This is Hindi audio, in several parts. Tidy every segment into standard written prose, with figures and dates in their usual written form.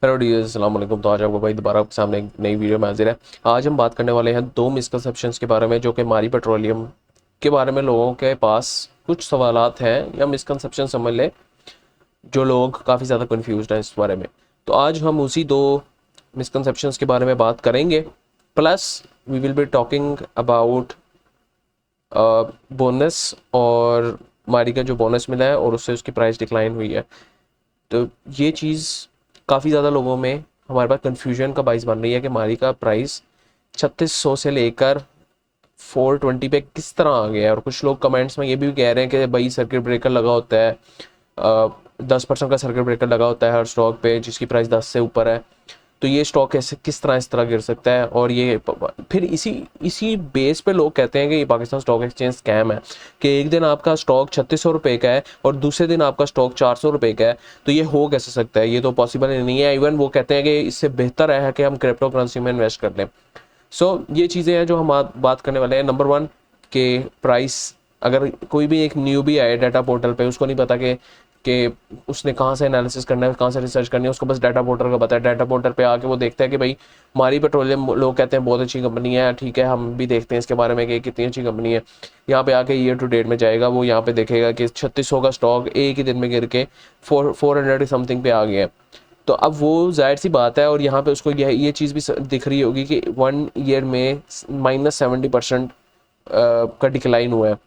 हेलो डियर्स, अस्सलाम वालेकुम। तो आज आपको भाई दोबारा आपके सामने एक नई वीडियो में हाजिर है। आज हम बात करने वाले हैं दो मिसकंसेप्शंस के बारे में, जो कि मारी पेट्रोलियम के बारे में लोगों के पास कुछ सवालात हैं या मिसकंसेप्शन समझ लें, जो लोग काफ़ी ज़्यादा कंफ्यूज्ड हैं इस बारे में। तो आज हम उसी दो मिसकंसेप्शंस के बारे में बात करेंगे, plus we will be talking about bonus और मारी का जो बोनस मिला है और उससे उसकी प्राइस डिक्लाइन हुई है। तो ये चीज़ काफ़ी ज़्यादा लोगों में हमारे पास कन्फ्यूजन का बाइस बन रही है कि मारी का प्राइस 3600 से लेकर 420 पे किस तरह आ गया है। और कुछ लोग कमेंट्स में ये भी कह रहे हैं कि भाई सर्किट ब्रेकर लगा होता है, 10% का सर्किट ब्रेकर लगा होता है हर स्टॉक पे जिसकी प्राइस 10 से ऊपर है। तो ये स्टॉक कैसे किस तरह इस तरह गिर सकता है। और ये फिर इसी इसी बेस पे लोग कहते हैं कि ये पाकिस्तान स्टॉक एक्सचेंज स्कैम है, कि एक दिन आपका स्टॉक 3600 रुपये का है और दूसरे दिन आपका स्टॉक 400 रुपये का है। तो ये हो कैसे सकता है, ये तो पॉसिबल नहीं है। इवन वो कहते हैं कि इससे बेहतर है कि हम क्रिप्टो करेंसी में इन्वेस्ट कर लें। ये चीज़ें हैं जो हम बात करने वाले हैं। नंबर वन, के प्राइस, अगर कोई भी एक न्यू भी आए डाटा पोर्टल पे, उसको नहीं पता कि उसने कहाँ से एनालिसिस करना है, कहाँ से रिसर्च करनी है, उसको बस डाटा पोर्टल का पता है। डाटा पोर्टल पे आके वो देखता है कि भाई मारी पेट्रोलियम, लोग कहते हैं बहुत अच्छी कंपनी है, ठीक है हम भी देखते हैं इसके बारे में कि कितनी अच्छी कंपनी है। यहाँ पे आके ईयर टू डेट में जाएगा, वो यहाँ पे देखेगा कि 3600 का स्टॉक एक ही दिन में गिर के 400 समथिंग पे आ गया है। तो अब वो जाहिर सी बात है, और यहाँ पे उसको ये चीज़ भी दिख रही होगी कि 1 ईयर में -70% का डिक्लाइन हुआ है।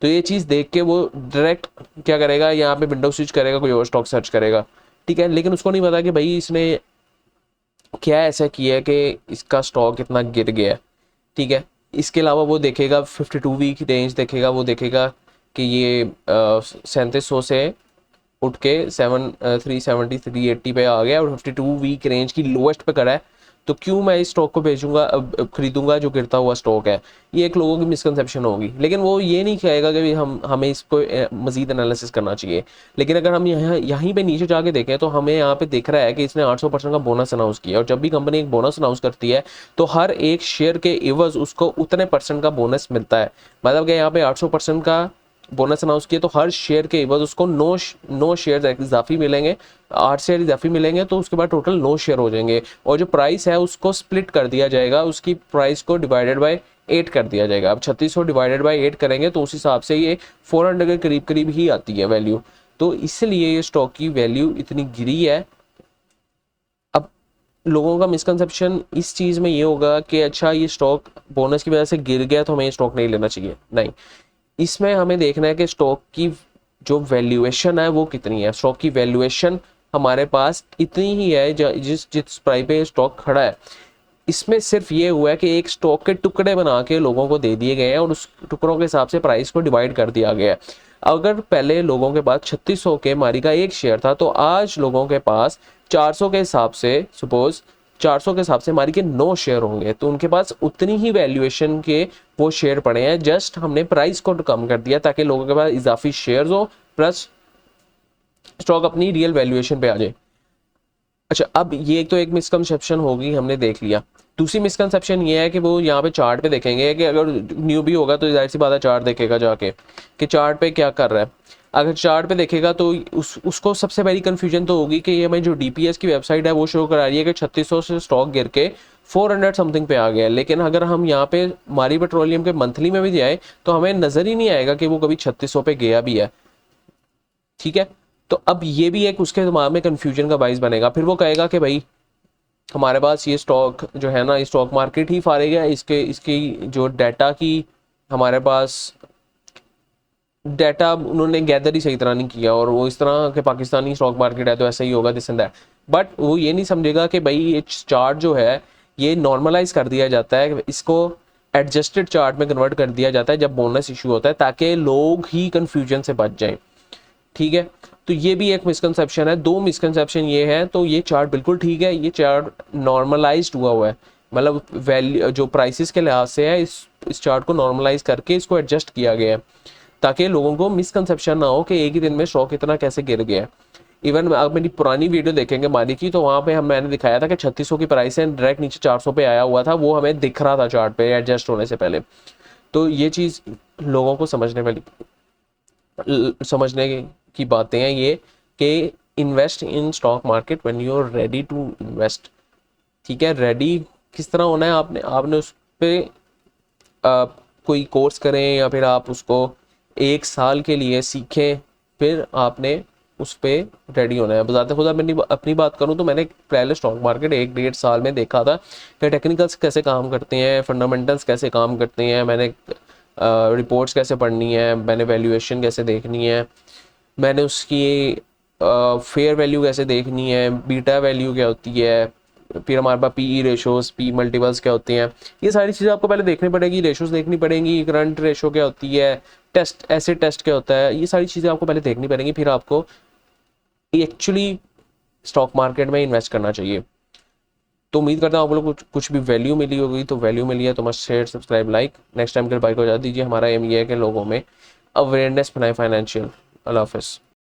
तो ये चीज़ देख के वो डायरेक्ट क्या करेगा, यहाँ पे विंडो स्विच करेगा, कोई और स्टॉक सर्च करेगा, ठीक है। लेकिन उसको नहीं पता कि भाई इसने क्या ऐसा किया है कि इसका स्टॉक इतना गिर गया है, ठीक है। इसके अलावा वो देखेगा 52 वीक रेंज देखेगा, वो देखेगा कि ये 3700 से उठ के 370 380 पे आ गया और 52 वीक रेंज की लोएस्ट पे करा है। तो क्यों मैं इस स्टॉक को बेचूंगा, अब खरीदूंगा जो गिरता हुआ स्टॉक है। ये एक लोगों की मिसकंसेप्शन होगी, लेकिन वो ये नहीं कहेगा कि हमें इसको मजीद एनालिसिस करना चाहिए। लेकिन अगर हम यहाँ यहीं पे नीचे जाके देखें तो हमें यहाँ पे दिख रहा है कि इसने 800% का बोनस अनाउंस किया। और जब भी कंपनी एक बोनस अनाउंस करती है तो हर एक शेयर के एवज उसको उतने परसेंट का बोनस मिलता है। मतलब कि यहाँ पे 800% का बोनस अनाउंस किया तो हर शेयर के एवज उसको नो शेयर इजाफी मिलेंगे, 8 शेयर इजाफी मिलेंगे, तो उसके बाद टोटल 9 शेयर हो जाएंगे। और जो प्राइस है उसको स्प्लिट कर दिया जाएगा, उसकी प्राइस को डिवाइडेड बाय 8 कर दिया जाएगा। अब 3600 डिवाइडेड बाय 8 करेंगे तो उस हिसाब से ये 400 के करीब करीब ही आती है वैल्यू। तो इसलिए ये स्टॉक की वैल्यू इतनी गिरी है। अब लोगों का मिसकंसेप्शन इस चीज़ में ये होगा कि अच्छा ये स्टॉक बोनस की वजह से गिर गया तो हमें ये स्टॉक नहीं लेना चाहिए। नहीं, इसमें हमें देखना है कि स्टॉक की जो वैल्यूएशन है वो कितनी है। स्टॉक की वैल्यूएशन हमारे पास इतनी ही है जिस जिस प्राइस पे स्टॉक खड़ा है। इसमें सिर्फ ये हुआ है कि एक स्टॉक के टुकड़े बना के लोगों को दे दिए गए हैं और उस टुकड़ों के हिसाब से प्राइस को डिवाइड कर दिया गया है। अगर पहले लोगों के पास 3600 के मारी का एक शेयर था, तो आज लोगों के पास 400 के हिसाब से, सपोज 400 के हिसाब से मारी के 9 शेयर होंगे, तो उनके पास उतनी ही वैल्यूएशन के वो शेयर पड़े हैं। जस्ट हमने प्राइस को कम कर दिया ताकि लोगों के पास इजाफी शेयर हो, प्लस स्टॉक अपनी रियल वैल्यूएशन पे आ जाए। अच्छा, अब ये तो एक मिसकंसेप्शन होगी, हमने देख लिया। दूसरी मिसकंसेप्शन ये है कि वो यहाँ पे चार्ट पे देखेंगे कि अगर न्यू भी होगा तो जाहिर सी बात है चार्ट देखेगा जाके कि चार्ट पे क्या कर रहा है। अगर चार्ट पे देखेगा तो उसको सबसे बड़ी कंफ्यूजन तो होगी कि ये हमें जो डीपीएस की वेबसाइट है वो शो करा रही है कि 3600 से स्टॉक गिर के 400 समथिंग पे आ गया है। लेकिन अगर हम यहाँ पे मारी पेट्रोलियम के मंथली में भी जाए तो हमें नज़र ही नहीं आएगा कि वो कभी 3600 पे गया भी है, ठीक है। तो अब ये भी एक उसके दिमाग में कंफ्यूजन का बाइस बनेगा। फिर वो कहेगा कि भाई हमारे पास ये स्टॉक जो है ना, स्टॉक मार्केट ही फारेग है, इसके इसकी जो डाटा की हमारे पास डाटा उन्होंने गैदर ही सही तरह नहीं किया, और वो इस तरह के पाकिस्तानी स्टॉक मार्केट है तो ऐसा ही होगा, दिस एंड दैट। बट वो ये नहीं समझेगा कि भाई ये चार्ट जो है ये नॉर्मलाइज कर दिया जाता है, इसको एडजस्टेड चार्ट में कन्वर्ट कर दिया जाता है जब बोनस इशू होता है, ताकि लोग ही कंफ्यूजन से बच जाएं, ठीक है। तो ये भी एक मिसकंसेप्शन है। दो मिसकंसेप्शन ये है। तो ये चार्ट बिल्कुल ठीक है, ये चार्ट नॉर्मलाइज्ड हुआ है, मतलब वैल्यू जो प्राइसेस के लिहाज से है, इस चार्ट को नॉर्मलाइज करके इसको एडजस्ट किया गया है ताकि लोगों को मिसकंसेप्शन ना हो कि एक ही दिन में स्टॉक इतना कैसे गिर गया। इवन आप मेरी पुरानी वीडियो देखेंगे मानी की, तो वहाँ पे मैंने दिखाया था कि 3600 की प्राइस है, डायरेक्ट नीचे 400 पे आया हुआ था, वो हमें दिख रहा था चार्ट पे एडजस्ट होने से पहले। तो ये चीज़ लोगों को समझने की बातें हैं ये, कि invest in stock market when you are ready to invest. ठीक है, रेडी किस तरह होना है, आपने आपने उस पर कोई कोर्स करें या फिर आप उसको 1 साल के लिए सीखें, फिर आपने उस पर रेडी होना है। बताते खुदा मैंने अपनी बात करूं तो मैंने पहले स्टॉक मार्केट 1 डेढ़ साल में देखा था कि टेक्निकल्स कैसे काम करते हैं, फंडामेंटल्स कैसे काम करते हैं, मैंने रिपोर्ट्स कैसे पढ़नी है, मैंने वैल्यूएशन कैसे देखनी है, मैंने उसकी फेयर वैल्यू कैसे देखनी है, बीटा वैल्यू क्या होती है, फिर हमारे पास पी रेशोज, पी मल्टीपल्स क्या होते हैं, ये सारी चीज़ें आपको पहले देखनी पड़ेगी। रेशोज देखनी पड़ेंगी, करंट रेशो क्या होती है, टेस्ट एसिड टेस्ट क्या होता है, ये सारी चीज़ें आपको पहले देखनी पड़ेंगी, फिर आपको एक्चुअली स्टॉक मार्केट में इन्वेस्ट करना चाहिए। तो उम्मीद करता हूँ आप लोग को कुछ भी वैल्यू मिली होगी। तो वैल्यू मिली है तो must share, subscribe, like. Next time के बाइक को जा दीजिए। हमारा एम ये है कि लोगों में अवेयरनेस बनाए फाइनेंशियल। अल्लाह हाफिज़।